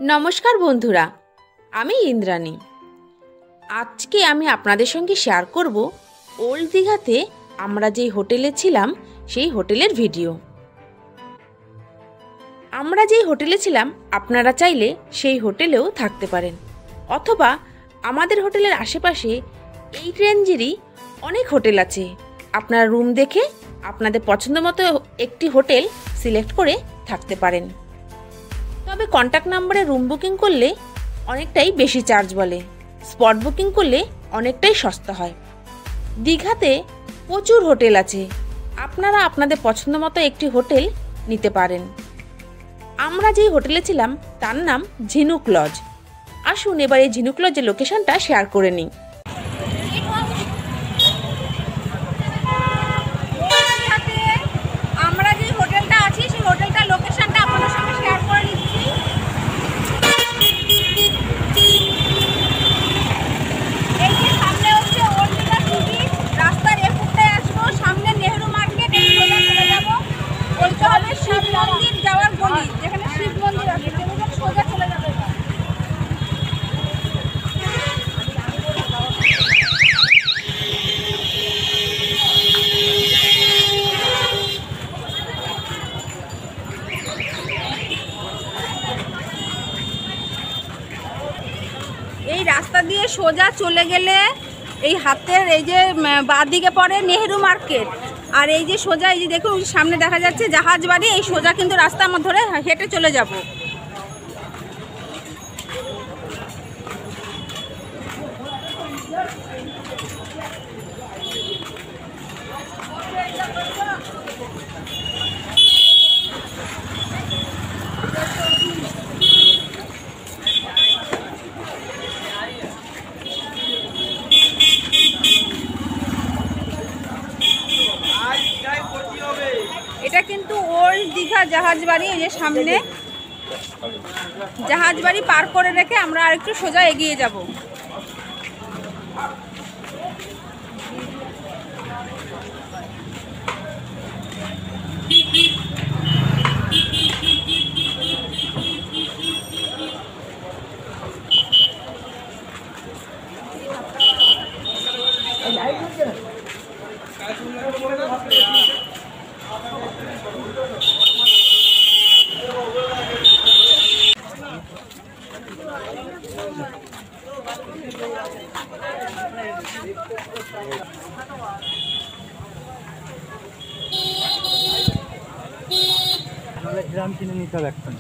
नमस्कार बंधुरा आमी इंद्राणी। आज के आमी आपनादेर संगे शेयर करब ओल्ड दीघाते आमरा जे होटेले छिलाम सेई होटेलेर भिडियो। आमरा जे होटेले छिलाम आपनारा चाइले सेई होटेलेও थाकते पारेन अथवा आमादेर होटेलेर आशेपाशे এই রেঞ্জেরই অনেক হোটেল আছে। আপনারা রুম দেখে আপনাদের পছন্দমতো একটি হোটেল সিলেক্ট করে থাকতে পারেন। তবে কন্টাক্ট নম্বরে রুম বুকিং করলে অনেকটাই বেশি চার্জ বলে, স্পট বুকিং করলে অনেকটাই সস্তা হয়। দীঘাতে প্রচুর হোটেল আছে, আপনারা আপনাদের পছন্দমতো একটি হোটেল নিতে পারেন। আমরা যেই হোটেলে ছিলাম তার নাম ঝিনুক লজ। আসুন এবার এই ঝিনুক লজের লোকেশনটা শেয়ার করে নিই। এই রাস্তা দিয়ে সোজা চলে গেলে এই হাতের এই যে বাঁ দিকে পড়ে নেহেরু মার্কেট, আর এই যে সোজা এই যে দেখুন সামনে দেখা যাচ্ছে জাহাজ বাড়ি। এই সোজা কিন্তু রাস্তা আমরা ধরে হেঁটে চলে যাব। এটা কিন্তু ওল্ড দীঘা জাহাজ বাড়ি। এই যে সামনে জাহাজ বাড়ি পার করে রেখে আমরা আরেকটু সোজা এগিয়ে যাব।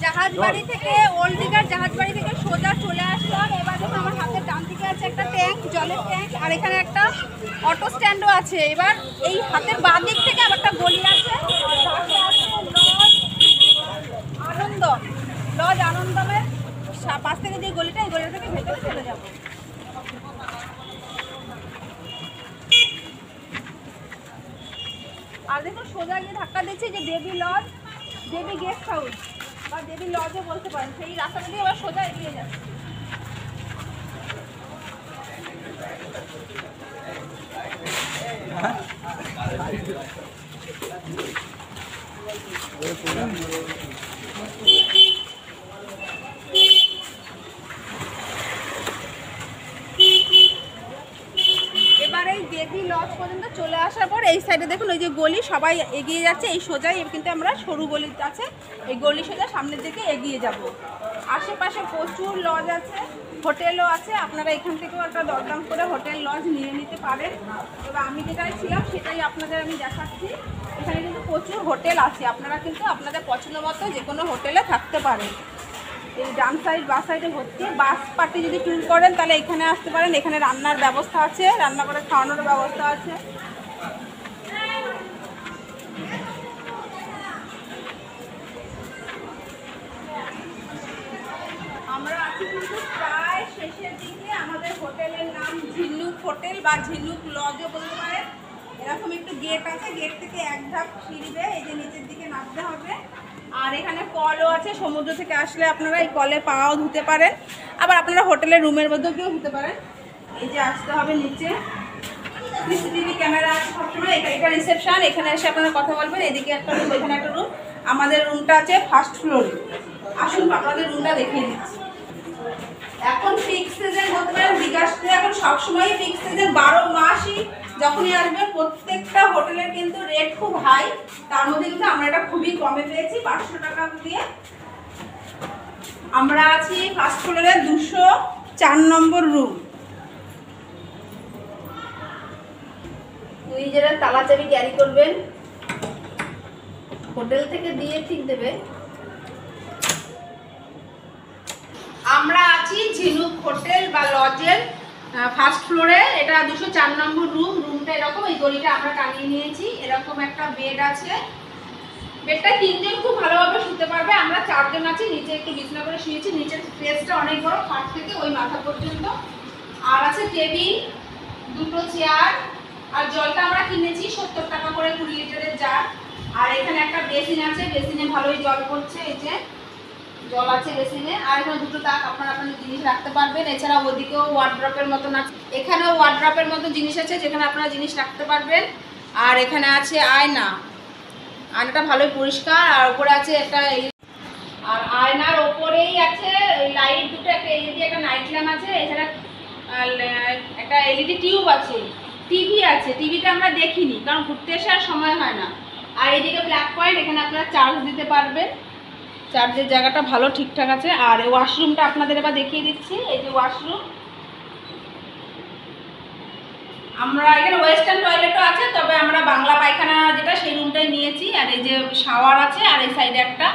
জাহাজ বাড়ি থেকে ওল্ড দীঘার জাহাজ বাড়ি থেকে সোজা চলে আসলাম। এবার দেখুন আমার হাতের ডান দিকে আছে একটা ট্যাঙ্ক, জলের ট্যাঙ্ক, আর এখানে একটা অটো স্ট্যান্ডও আছে। এবার এই হাতের বাঁ দিক থেকে আবার একটা গলি আছে, লজ আনন্দমের পাশ থেকে যে গলিটা, এই গলিটা থেকে ভেতরে চলে যাব। আর দেখুন সোজা গিয়ে ধাক্কা দিচ্ছে যে দেবী লজ, দেবী গেস্ট হাউস বা দেবী লজও বলতে পারেন। সেই রাস্তাটা দিয়ে আবার সোজা এগিয়ে যাচ্ছে। এবারে এই দেবী লজ পর্যন্ত চলে আসার পর এই সাইডে দেখুন ওই যে গলি, সবাই এগিয়ে যাচ্ছে এই সোজাই। কিন্তু আমরা সরু গলি আছে, এই গলি সোজা সামনের দিকে এগিয়ে যাব। আশেপাশে প্রচুর লজ আছে, হোটেলও আছে। আপনারা এখান থেকেও একটা দরদাম করে হোটেল লজ নিয়ে নিতে পারেন। এবার আমি যেটাই ছিলাম সেটাই আপনাদের আমি দেখাচ্ছি। এখানে কিন্তু প্রচুর হোটেল আছে, আপনারা কিন্তু আপনাদের পছন্দ মতো যে কোনো হোটেলে থাকতে পারেন। এই ডান সাইড বাস সাইডে ভর্তি। বাস পার্টি যদি ট্যুর করেন তাহলে এখানে আসতে পারেন। এখানে রান্নার ব্যবস্থা আছে, রান্না করে খাওয়ানোর ব্যবস্থা আছে। আমরা আছি কিন্তু প্রায় শেষের দিকে। আমাদের হোটেলের নাম ঝিনুক হোটেল বা ঝিনুক লজও বলতে পারেন। এরকম একটু গেট আছে, গেট থেকে এক ধাপ সিঁড়ি বেয়ে এই যে নিচের দিকে নামতে হবে। আর এখানে কলও আছে, সমুদ্র থেকে আসলে আপনারা এই কলে পাও ধুতে পারেন। আবার আপনারা হোটেলের রুমের মধ্যেও কেউ ধুতে পারেন। এই যে আসতে হবে নিচে, সিসিটিভি ক্যামেরা আছে সবসময়। এটা রিসেপশন, এখানে এসে আপনারা কথা বলবেন। এদিকে একটা রুম, এখানে একটা রুম। আমাদের রুমটা আছে ফার্স্ট ফ্লোরে। আসুন আপনাদের রুমটা দেখিয়ে দিচ্ছি। এখন পিক সিজন বলতে পারেন দীঘাতে এখন সবসময় পিক সিজন 12 মাসই যখনই আসবে প্রত্যেকটা হোটেলের কিন্তু রেট খুব হাই। তার মধ্যে কিন্তু আমরা এটা খুবই কমে পেয়েছি 500 টাকা দিয়ে। আমরা আছি ফার্স্ট ফ্লোরে 204 নম্বর রুম। নিজেরা তালা চাবি ক্যারি করবেন, হোটেল থেকে দিয়ে ঠিক দেবে। আমরা আছি ঝিনুক হোটেল বা লজের ফার্স্ট ফ্লোরে, এটা 204 নম্বর রুম। রুমটা এরকম, এই দড়িটা আমরা টানিয়ে নিয়েছি। এরকম একটা বেড আছে, বেডটা 3 জন খুব ভালোভাবে শুতে পারবে। আমরা 4 জন আছি, নিচে একটু বিছানা করে শুয়েছি। নিচের স্পেসটা অনেক বড়, খাট থেকে ওই মাথা পর্যন্ত। আর আছে টেবিল, 2টো চেয়ার, আর জলটা আমরা কিনেছি 70 টাকা করে 20 লিটারের জার। আর এখানে একটা বেসিন আছে, বেসিনে ভালোই জল পড়ছে, এই যে জল আছে বেসিনে। আর এখানে 2টো তাক আপনারা আপনাদের জিনিস রাখতে পারবেন। এছাড়া ওদিকেও ওয়ার্ড্রপের মতন আছে, এখানেও ওয়ার্ড্রপের মতো জিনিস আছে যেখানে আপনারা জিনিস রাখতে পারবেন। আর এখানে আছে আয়না, আয়নাটা ভালোই পরিষ্কার। আর উপরে আছে একটা, আর আয়নার ওপরেই আছে লাইট দুটো, একটা এলইডি একটা নাইট ল্যাম্প আছে। এছাড়া একটা এলইডি টিউব আছে, টিভি আছে। টিভিটা আমরা দেখিনি কারণ ঘুরতে এসে আর সময় হয় না। আর এইদিকে ব্ল্যাক পয়েন্ট, এখানে আপনারা চার্জ দিতে পারবেন। চার্জের জায়গাটা ভালো ঠিকঠাক আছে। আর ওয়াশরুমটা আপনাদের এবার দেখিয়ে দিচ্ছি, এই যে ওয়াশরুম। আমরা এখানে ওয়েস্টার্ন টয়লেটও আছে, তবে আমরা বাংলা পায়খানা যেটা সেই রুমটাই নিয়েছি। আর এই যে শাওয়ার আছে, আর এই সাইডে একটা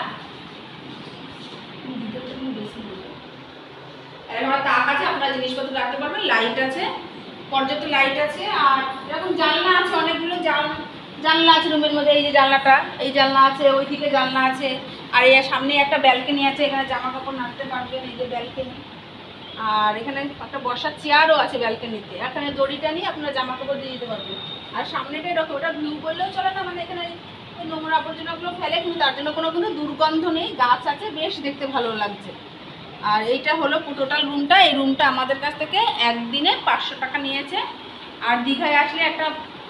তাক আছে, আপনারা জিনিসপত্র রাখতে পারবেন। লাইট আছে, পর্যাপ্ত লাইট আছে। আর এরকম জানলা আছে, অনেকগুলো জানলা আছে রুমের মধ্যে। এই যে জানলাটা, এই জানলা আছে, ওই দিকে জানলা আছে। আর এর সামনে একটা ব্যালকনি আছে, এখানে জামা কাপড় নাড়তে পারবেন, এই যে ব্যালকনি। আর এখানে একটা বসার চেয়ারও আছে ব্যালকনিতে, এখানে দড়িটা নিয়ে আপনারা জামা কাপড় দিয়ে দিতে পারবেন। আর সামনেটা এরকম, ওটা ভিউ বললেও চলে না, মানে এখানে নোংরা আবর্জনাগুলো ফেলে, কিন্তু তার জন্য কোনো দুর্গন্ধ নেই, গাছ আছে, বেশ দেখতে ভালো লাগছে। আর এইটা হলো টোটাল রুমটা। এই রুমটা আমাদের কাছ থেকে একদিনে 500 টাকা নিয়েছে। আর দীঘায় আসলে একটা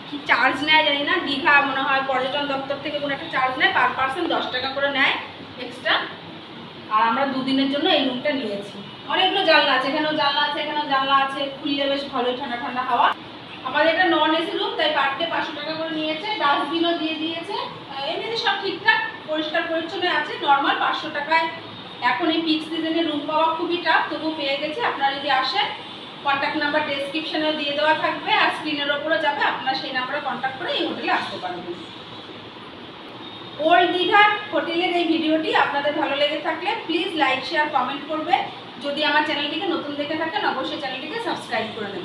কি চার্জ নেয় জানি না, দীঘা মনে হয় পর্যটন দপ্তর থেকে কোনো একটা চার্জ নেয়, পার পার্সন 10 টাকা করে নেয় এক্সট্রা। আর আমরা 2 দিনের জন্য এই রুমটা নিয়েছি। অনেকগুলো জানলা আছে, এখানেও জানলা আছে, এখানেও জানলা আছে, খুললে বেশ ভালোই ঠান্ডা ঠান্ডা হাওয়া। আমাদের এটা নন এসি রুম, তাই পার ডে 500 টাকা করে নিয়েছে। ডাস্টবিনও দিয়ে দিয়েছে, এমনিতে সব ঠিকঠাক পরিষ্কার পরিচ্ছন্ন আছে। নর্মাল 500 টাকায় এখন এই পিক সিজনে রুম পাওয়া খুবই টাফ, তবু পেয়ে গেছে। আপনারা যদি আসেন, কন্ট্যাক্ট নাম্বার ডেসক্রিপশনেও দিয়ে দেওয়া থাকবে, আর স্ক্রিনের ওপরও যাবে, আপনারা সেই নাম্বারে কন্ট্যাক্ট করে এই হোটেলে আসতে পারবেন। ওল্ড দীঘা হোটেলের এই ভিডিওটি আপনাদের ভালো লেগে থাকলে প্লিজ লাইক শেয়ার কমেন্ট করবে। যদি আমার চ্যানেলটিকে নতুন দেখে থাকেন অবশ্যই চ্যানেলটিকে সাবস্ক্রাইব করে নেবেন।